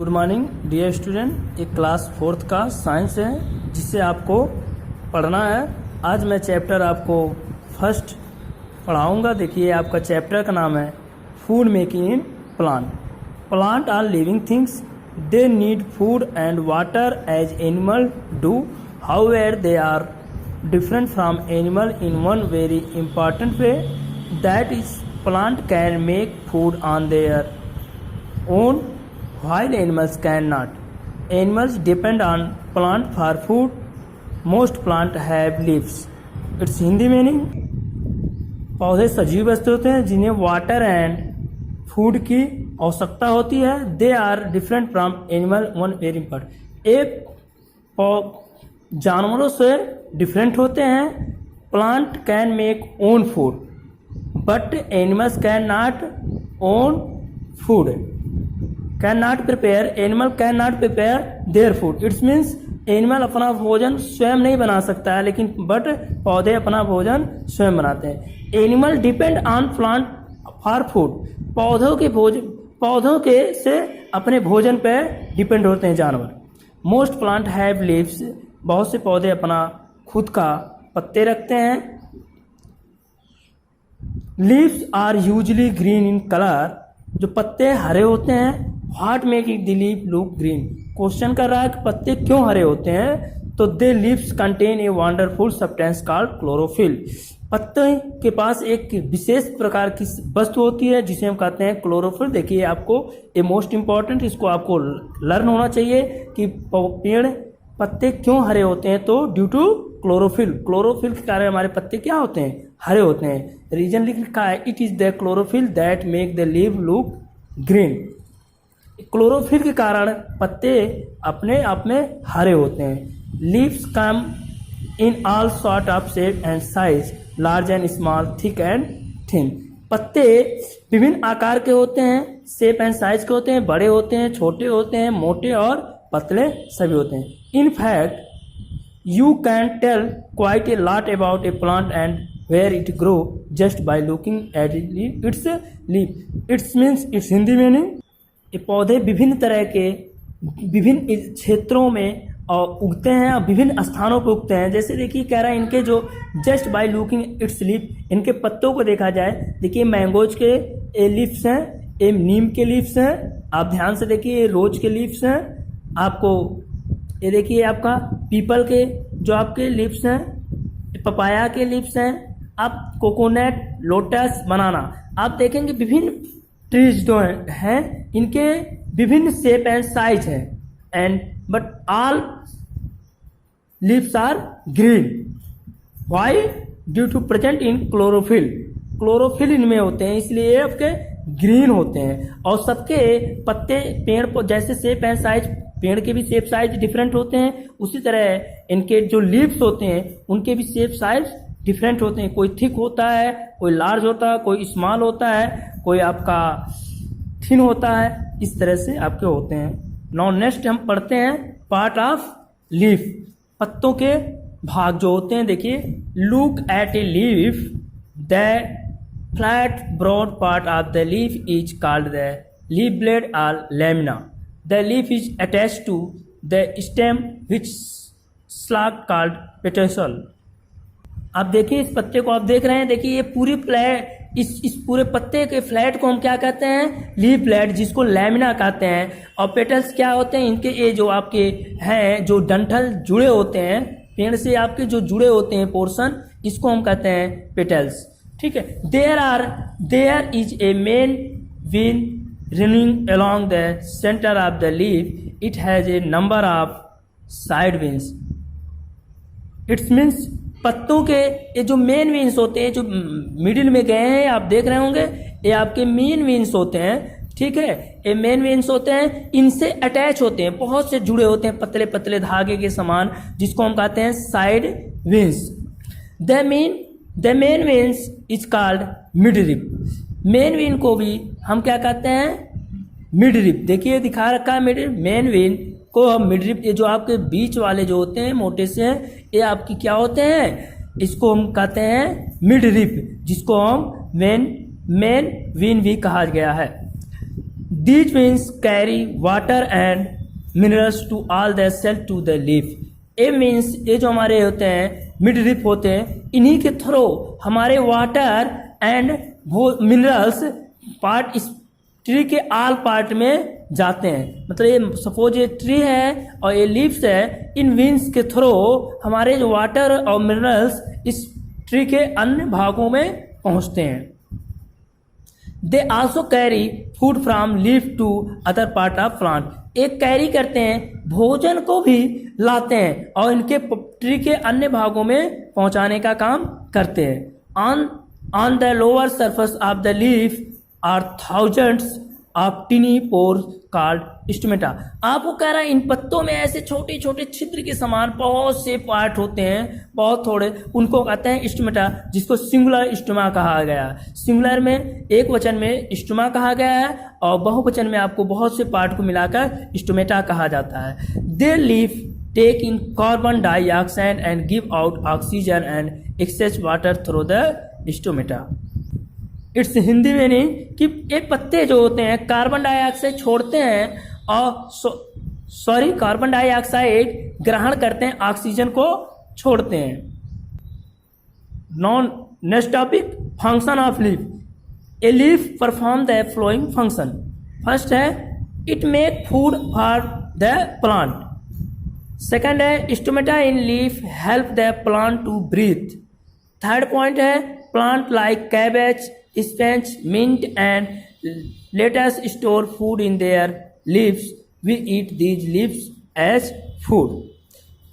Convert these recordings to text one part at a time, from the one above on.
Good morning dear student. एक class 4th का science है जिससे आपको पढ़ना है। आज मैं चैप्टर आपको फर्स्ट पढ़ाऊंगा। देखिए आपका चैप्टर का नाम है food making in plant. Plant are living things, they need food and water as animal do, however they are different from animal in one very important way, that is plant can make food on their own while animals cannot. Animals depend on plant for food. Most plants have leaves. Its Hindi meaning, पौधे सजीव वस्तु होते हैं जिन्हें water and food की आवश्यकता होती है। They are different from animal one very important. एक जानवरों से डिफरेंट होते हैं। Plant can make own food but animals can not own food. Can not prepare, animal can not prepare their food. It's means animal अपना भोजन स्वयं नहीं बना सकता है, लेकिन बट पौधे अपना भोजन स्वयं बनाते हैं। Animal depend on plant for food. पौधों के से अपने भोजन पर डिपेंड होते हैं जानवर। Most plant have leaves. बहुत से पौधे अपना खुद का पत्ते रखते हैं। Leaves are usually green in colour. जो पत्ते हरे होते हैं, what make it the leaf look green. Question कर रहा है कि पत्ते क्यों हरे होते हैं, तो the leaves contain a wonderful substance called chlorophyll. पत्ते के पास एक विशेष प्रकार की वस्तु होती है जिसे हम कहते हैं क्लोरोफिल। देखिए आपको ए मोस्ट इंपॉर्टेंट, इसको आपको लर्न होना चाहिए कि पेड़ पत्ते क्यों हरे होते हैं, तो ड्यू टू क्लोरोफिल। क्लोरोफिल के कारण हमारे पत्ते क्या होते हैं, हरे होते हैं। रीजन लिखा है, it is the chlorophyll that make the leave look green. Chlorophyll के कारण पत्ते अपने आप में हरे होते हैं। Leaves come in all sort of shape and size, large and small, thick and thin. पत्ते विभिन्न आकार के होते हैं, शेप एंड साइज के होते हैं, बड़े होते हैं, छोटे होते हैं, मोटे और पतले सभी होते हैं। In fact you can tell quite a lot about a plant and where it grow just by looking at its leaf. It's means, it's Hindi meaning, ये पौधे विभिन्न तरह के विभिन्न क्षेत्रों में उगते हैं और विभिन्न स्थानों पर उगते हैं। जैसे देखिए कह रहा है इनके जो just by looking it's leaf, इनके पत्तों को देखा जाए, देखिए मैंगोज के लीव्स हैं, ये नीम के लीव्स हैं, आप ध्यान से देखिए ये रोज के लीव्स हैं। आपको ये देखिए आपका पीपल के जो आपके लीव्स हैं, पपाया के लीव्स हैं, आप कोकोनट, लोटस, बनाना, आप देखेंगे विभिन्न ट्रीज जो हैं इनके विभिन्न शेप एंड साइज है, and but all leaves are green. Why? Due to present in chlorophyll. Chlorophyll इनमें होते हैं इसलिए आपके ग्रीन होते हैं। और सबके पत्ते पेड़ पर जैसे शेप एंड साइज, पेड़ के भी शेप साइज डिफरेंट होते हैं, उसी तरह इनके जो लीव्स होते हैं उनके भी शेप साइज डिफरेंट होते हैं। कोई थिक होता है, कोई लार्ज होता है, कोई स्मॉल होता है, कोई आपका थिन होता है, इस तरह से आपके होते हैं। नाउ नेक्स्ट हम पढ़ते हैं पार्ट ऑफ लीफ। पत्तों के भाग जो होते हैं, देखिए look at a leaf, the flat broad part of the leaf is called the leaf blade और lamina. The leaf is attached to the stem which slack called petal. आप देखिए इस पत्ते को आप देख रहे हैं, देखिए ये पूरी फ्लैट, इस पूरे पत्ते के फ्लैट को हम क्या कहते हैं, लीफ फ्लैट, जिसको लैमिना कहते हैं। और पेटल्स क्या होते हैं, इनके ये जो आपके हैं जो डंठल जुड़े होते हैं पेड़ से, आपके जो जुड़े होते हैं पोर्शन, इसको हम कहते हैं पेटल्स। ठीक है। There is a main vein running along the center of the leaf. It has a number of side veins. It means पत्तों के ये जो मेन वेन्स होते हैं जो मिडिल में गए हैं, आप देख रहे होंगे, ये आपके मेन वेन्स होते हैं। ठीक है, ये मेन वेन्स होते हैं, इनसे अटैच होते हैं, बहुत से जुड़े होते हैं पतले पतले धागे के समान, जिसको हम कहते हैं side veins. The main veins is called midrib. Main vein को भी हम क्या कहते हैं, मिडरिप। देखिए दिखा रखा है मिडरिप, मेन वेन को हम मिडरिप, ये जो आपके बीच वाले जो होते हैं मोटे से, ये आपकी क्या होते हैं, इसको हम कहते हैं मिडरिप, जिसको हम मेन वेन भी कहा गया है। These veins carry water and minerals to all the cell to the leaf. ये मीन्स ये जो हमारे होते हैं मिड लीफ होते हैं, इन्हीं के थ्रू हमारे वाटर एंड मिनरल्स पार्ट इस ट्री के आल पार्ट में जाते हैं। मतलब ये सपोज ये ट्री है और ये लीव्स है, इन विंग्स के थ्रू हमारे जो वाटर और मिनरल्स इस ट्री के अन्य भागों में पहुंचते हैं। They also carry food from leaf to other part of plant. एक कैरी करते हैं, भोजन को भी लाते हैं और इनके ट्री के अन्य भागों में पहुंचाने का काम करते हैं। On the lower surface of the leaf are thousands of tiny pores called stomata. आपको कह रहा है इन पत्तों में ऐसे छोटे छोटे छिद्र के समान बहुत से पार्ट होते हैं, बहुत थोड़े, उनको कहते हैं स्टोमेटा, जिसको सिंगुलर स्टोमा कहा गया। सिंगुलर में एक वचन में स्टोमा कहा गया है और बहुवचन में आपको बहुत से पार्ट को मिलाकर स्टोमेटा कहा जाता है। The leaf take in carbon dioxide and give out oxygen and access water through the stomata. It's Hindi में नहीं कि ये पत्ते जो होते हैं कार्बन डाइऑक्साइड छोड़ते हैं और कार्बन डाइऑक्साइड ग्रहण करते हैं, ऑक्सीजन को छोड़ते हैं। Next topic, function of leaf. A leaf perform the flowing function. First है it make food for the plant. Second है stomata in leaf help the plant to breathe. Third point है plant like cabbage, spinach, mint and lettuce store food in their leaves. We eat these leaves as food.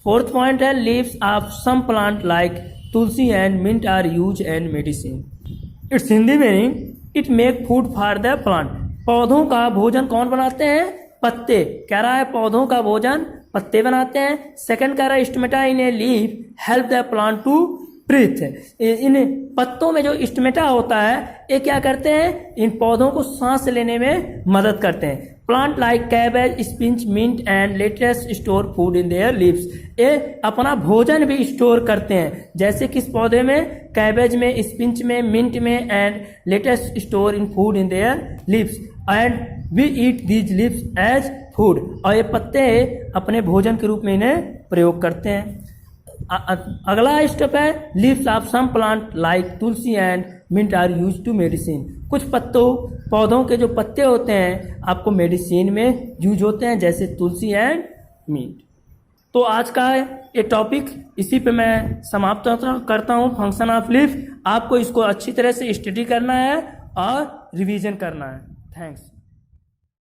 Fourth point है leaves of some plant like tulsi and mint are used in medicine. Its Hindi meaning it make food for the plant. पौधों का भोजन कौन बनाते हैं? पत्ते। कह रहा है पौधों का भोजन पत्ते बनाते हैं। सेकंड कह रहा है stomata in a leaf help the plant to breathe. इन पत्तों में जो स्टोमेटा होता है ये क्या करते हैं, इन पौधों को सांस लेने में मदद करते हैं। Plant like cabbage, spinach, mint and lettuce store food in their leaves. ये अपना भोजन भी स्टोर करते हैं, जैसे किस पौधे में, कैबेज में, स्पिंच में, मिंट में and lettuce store in food in their leaves and we eat these leaves as food. और ये पत्ते अपने भोजन के रूप में इन्हें प्रयोग करते हैं। अगला स्टेप है leaves of some plant like tulsi and mint are use to medicine. कुछ पौधों के जो पत्ते होते हैं आपको मेडिसिन में यूज होते हैं, जैसे तुलसी एंड मिंट। तो आज का ये टॉपिक इसी पे मैं समाप्त करता हूँ, फंक्शन ऑफ लीफ। आपको इसको अच्छी तरह से स्टडी करना है और रिवीजन करना है। थैंक्स।